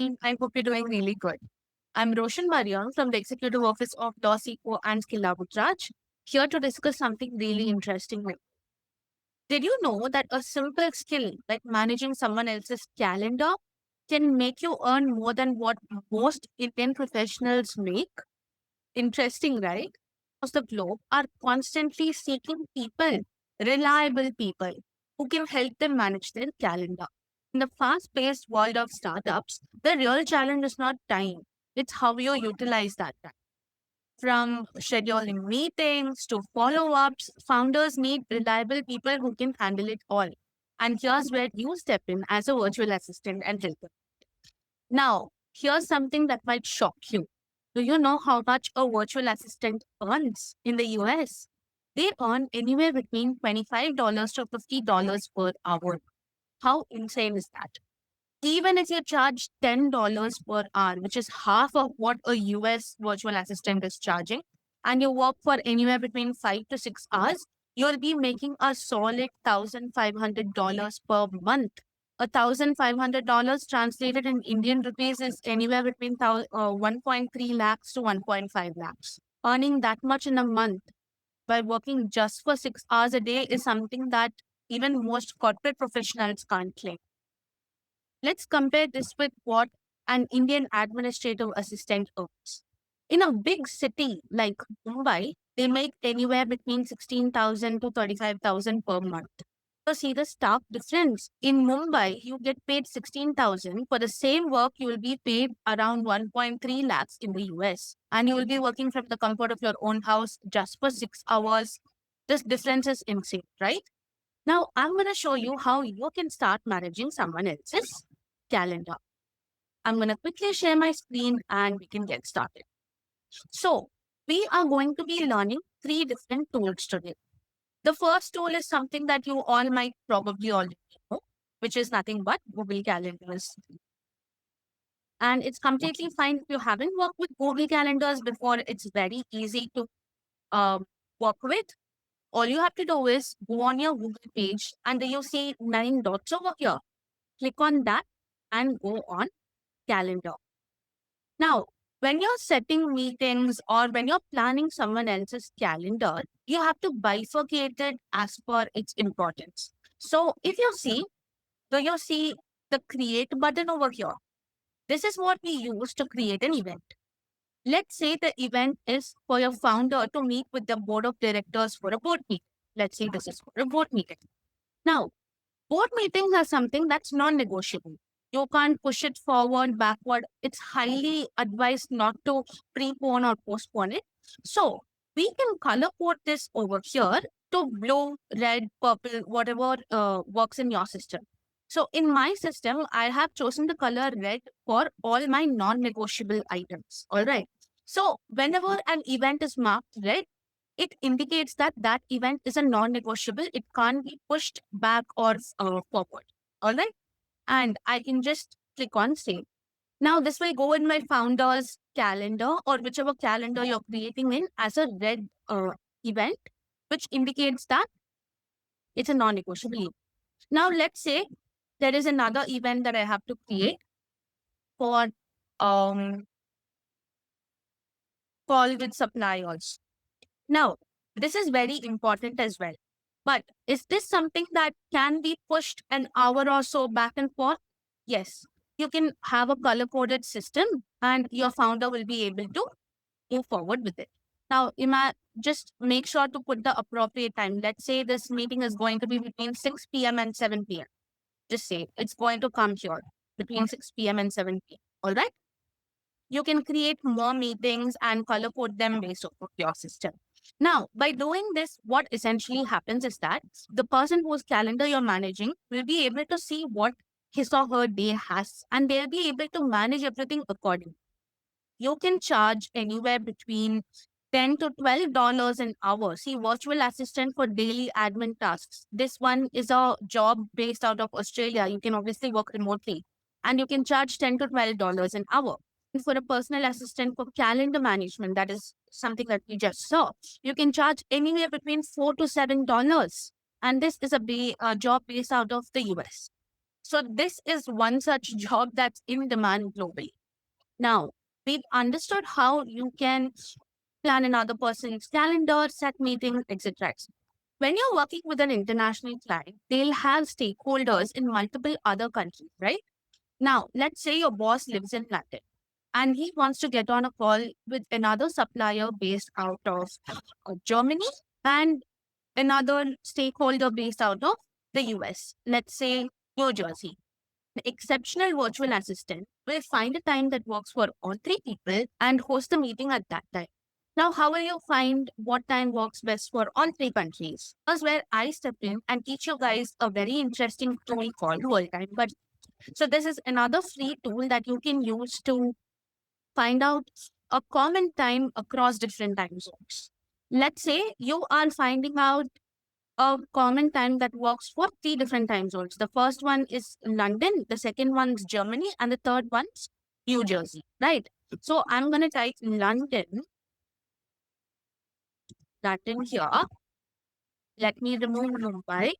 I hope you're doing really good. I'm Roshan Mariam from the Executive Office of Law Seco and SkillArbitrage, here to discuss something really interesting. Did you know that a simple skill like managing someone else's calendar can make you earn more than what most Indian professionals make? Interesting, right? Across the globe are constantly seeking people, reliable people, who can help them manage their calendar. In the fast paced world of startups, the real challenge is not time, it's how you utilize that time. From scheduling meetings to follow ups, founders need reliable people who can handle it all. And here's where you step in as a virtual assistant and help them. Now, here's something that might shock you. Do you know how much a virtual assistant earns in the US? They earn anywhere between $25 to $50 per hour. How insane is that? Even if you charge $10 per hour, which is half of what a US virtual assistant is charging, and you work for anywhere between 5 to 6 hours, you'll be making a solid $1,500 per month. $1,500 translated in Indian rupees is anywhere between 1.3 lakhs to 1.5 lakhs. Earning that much in a month by working just for 6 hours a day is something that even most corporate professionals can't claim. Let's compare this with what an Indian administrative assistant earns. In a big city like Mumbai, they make anywhere between 16,000 to 35,000 per month. So see the stark difference. In Mumbai, you get paid 16,000. For the same work, you will be paid around 1.3 lakhs in the US. And you will be working from the comfort of your own house just for 6 hours. This difference is insane, right? Now, I'm going to show you how you can start managing someone else's calendar. I'm going to quickly share my screen and we can get started. So, we are going to be learning 3 different tools today. The first tool is something that you all might probably already know, which is nothing but Google Calendars. And it's completely fine if you haven't worked with Google Calendars before. It's very easy to work with. All you have to do is go on your Google page and you see 9 dots over here. Click on that and go on calendar. Now, when you're setting meetings or when you're planning someone else's calendar, you have to bifurcate it as per its importance. So if you see, do you see the create button over here? This is what we use to create an event. Let's say the event is for your founder to meet with the board of directors for a board meeting. Let's say this is for a board meeting. Now, board meetings are something that's non-negotiable. You can't push it forward, backward. It's highly advised not to prepone or postpone it. So we can color code this over here to blue, red, purple, whatever works in your system. So in my system, I have chosen the color red for all my non-negotiable items. All right. So whenever an event is marked red, it indicates that that event is a non-negotiable. It can't be pushed back or forward. All right. And I can just click on save. Now this will go in my founder's calendar or whichever calendar you're creating in as a red event, which indicates that it's a non-negotiable. Now let's say there is another event that I have to create for um, call with suppliers. Now, this is very important as well. But is this something that can be pushed an hour or so back and forth? Yes. You can have a color coded system and your founder will be able to move forward with it. Now, just make sure to put the appropriate time. Let's say this meeting is going to be between 6 p.m. and 7 p.m. Just say it's going to come here between 6 p.m. and 7 p.m. All right. You can create more meetings and color code them based on your system. Now, by doing this, what essentially happens is that the person whose calendar you're managing will be able to see what his or her day has, and they'll be able to manage everything accordingly. You can charge anywhere between $10 to $12 an hour. See, virtual assistant for daily admin tasks. This one is a job based out of Australia. You can obviously work remotely, and you can charge $10 to $12 an hour. For a personal assistant for calendar management, that is something that we just saw, you can charge anywhere between $4 to $7. And this is a job based out of the US. So this is one such job that's in demand globally. Now, we've understood how you can plan another person's calendar, set meetings, etc. When you're working with an international client, they'll have stakeholders in multiple other countries, right? Now, let's say your boss lives in London and he wants to get on a call with another supplier based out of Germany and another stakeholder based out of the US, let's say New Jersey. The exceptional virtual assistant will find a time that works for all three people and host the meeting at that time. Now, how will you find what time works best for all three countries? That's where I step in and teach you guys a very interesting tool called World Time. But so this is another free tool that you can use to find out a common time across different time zones. Let's say you are finding out a common time that works for three different time zones. The first one is London, the second one's Germany, and the third one's New Jersey, right? So I'm going to type London here. Let me remove Mumbai,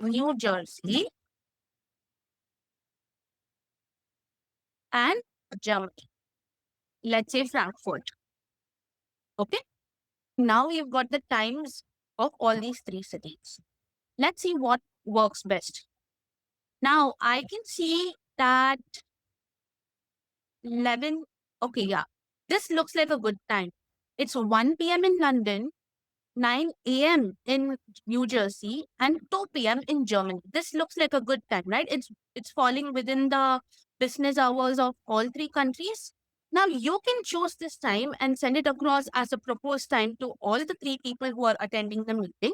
New Jersey, and Germany. Let's say Frankfurt. Okay. Now you've got the times of all these three cities. Let's see what works best. Now I can see that 11. Okay, yeah. This looks like a good time. It's 1 p.m. in London, 9 a.m. in New Jersey, and 2 p.m. in Germany. This looks like a good time, right? It's falling within the business hours of all three countries. Now you can choose this time and send it across as a proposed time to all the three people who are attending the meeting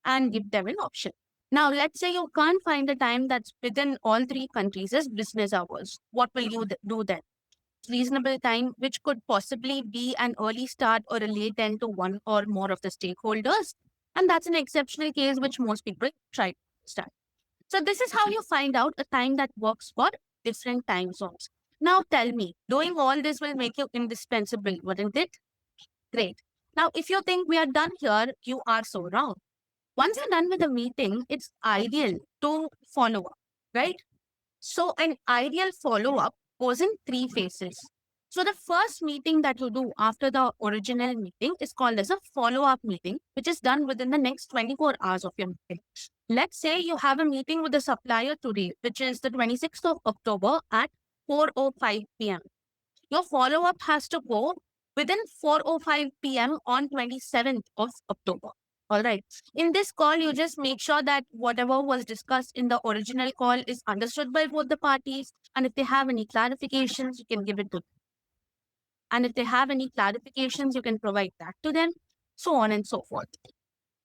and give them an option. Now, let's say you can't find a time that's within all three countries as business hours. What will you do then? Reasonable time, which could possibly be an early start or a late end to one or more of the stakeholders. And that's an exceptional case which most people try to start. So this is how you find out a time that works for different time zones. Now tell me, doing all this will make you indispensable, wouldn't it? Great. Now, if you think we are done here, you are so wrong. Once you're done with the meeting, it's ideal to follow up, right? So an ideal follow-up goes in three phases. So the first meeting that you do after the original meeting is called as a follow-up meeting, which is done within the next 24 hours of your meeting. Let's say you have a meeting with the supplier today, which is the 26th of October at 4:05 p.m. Your follow-up has to go within 4:05 p.m. on 27th of October. All right. In this call, you just make sure that whatever was discussed in the original call is understood by both the parties. And if they have any clarifications, you can give it to them. And if they have any clarifications, you can provide that to them, so on and so forth.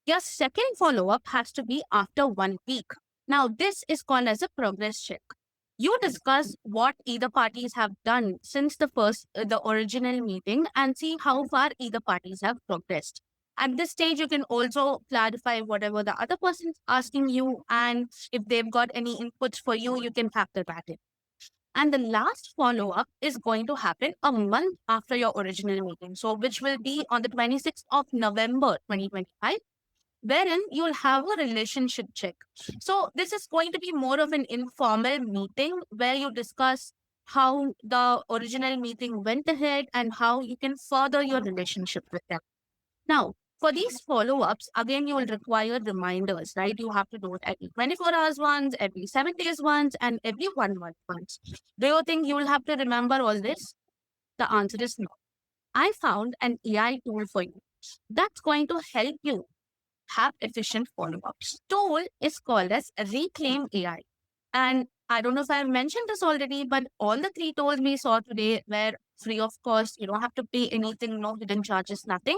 Your second follow-up has to be after 1 week. Now, this is called as a progress check. You discuss what either parties have done since the original meeting and see how far either parties have progressed. At this stage, you can also clarify whatever the other person is asking you, and if they've got any inputs for you, you can factor that in. And the last follow up is going to happen a month after your original meeting. So, which will be on the 26th of November 2025, wherein you'll have a relationship check. So, this is going to be more of an informal meeting where you discuss how the original meeting went ahead and how you can further your relationship with them. Now, for these follow-ups, again, you will require reminders, right? You have to do it every 24 hours once, every 7 days once, and every 1 month once. Do you think you will have to remember all this? The answer is no. I found an AI tool for you that's going to help you have efficient follow-ups. Tool is called as Reclaim AI. And I don't know if I've mentioned this already, but all the three tools we saw today were free of cost. You don't have to pay anything, no hidden charges, nothing.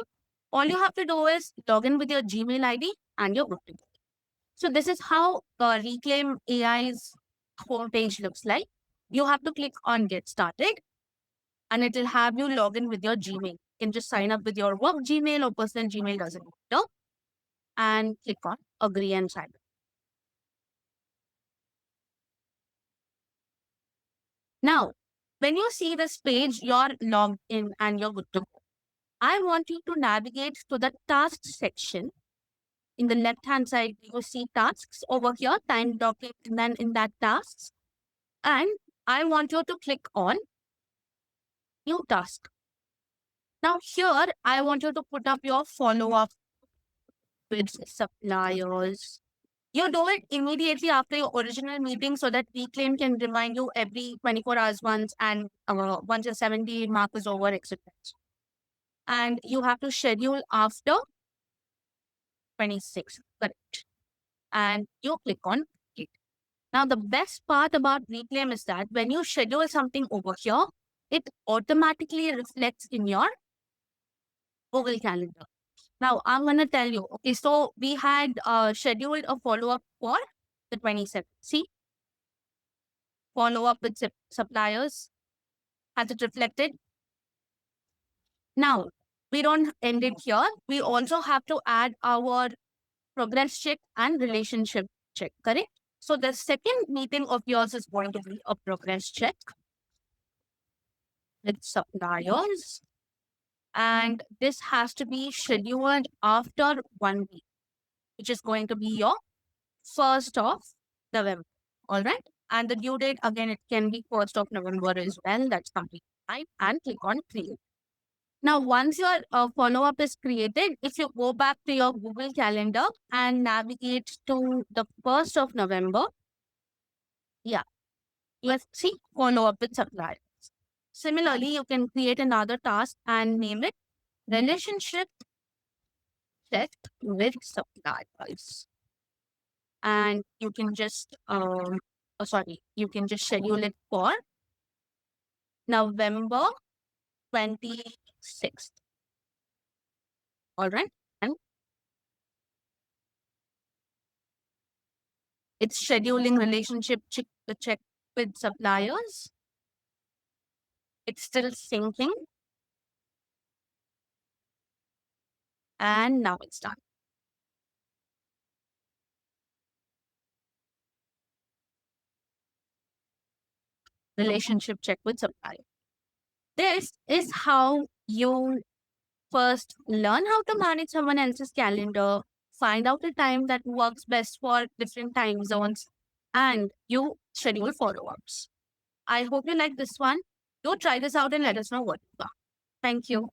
All you have to do is log in with your Gmail ID and you're good to go. So this is how Reclaim AI's homepage looks like. You have to click on Get Started and it will have you log in with your Gmail. You can just sign up with your work Gmail or personal Gmail, doesn't matter, and click on Agree and Sign up. Now, when you see this page, you're logged in and you're good to go. I want you to navigate to the tasks section in the left-hand side, you see tasks over here, time blocking, and then in that tasks. And I want you to click on new task. Now here, I want you to put up your follow-up with suppliers. You do it immediately after your original meeting so that Reclaim can remind you every 24 hours once and once your 70 mark is over, etc. And you have to schedule after 26, correct? And you click on it. Now, the best part about Reclaim is that when you schedule something over here, it automatically reflects in your Google Calendar. Now, I'm going to tell you, okay, so we had scheduled a follow-up for the 27th. See, follow-up with suppliers. Has it reflected? Now, we don't end it here. We also have to add our progress check and relationship check, correct? So the second meeting of yours is going to be a progress check with suppliers. And this has to be scheduled after 1 week, which is going to be your 1st of November. All right. And the due date, again, it can be 1st of November as well. That's completely fine. And click on create. Now, once your follow-up is created, if you go back to your Google Calendar and navigate to the 1st of November, yeah, let's see follow-up with suppliers. Similarly, you can create another task and name it relationship check with suppliers. And you can just, you can just schedule it for November 26th. All right. And it's scheduling relationship check with suppliers. It's still syncing. And now it's done. Relationship check with supplier. This is how you first learn how to manage someone else's calendar, find out the time that works best for different time zones, and you schedule follow-ups. I hope you like this one. Do try this out and let us know what you got. Thank you.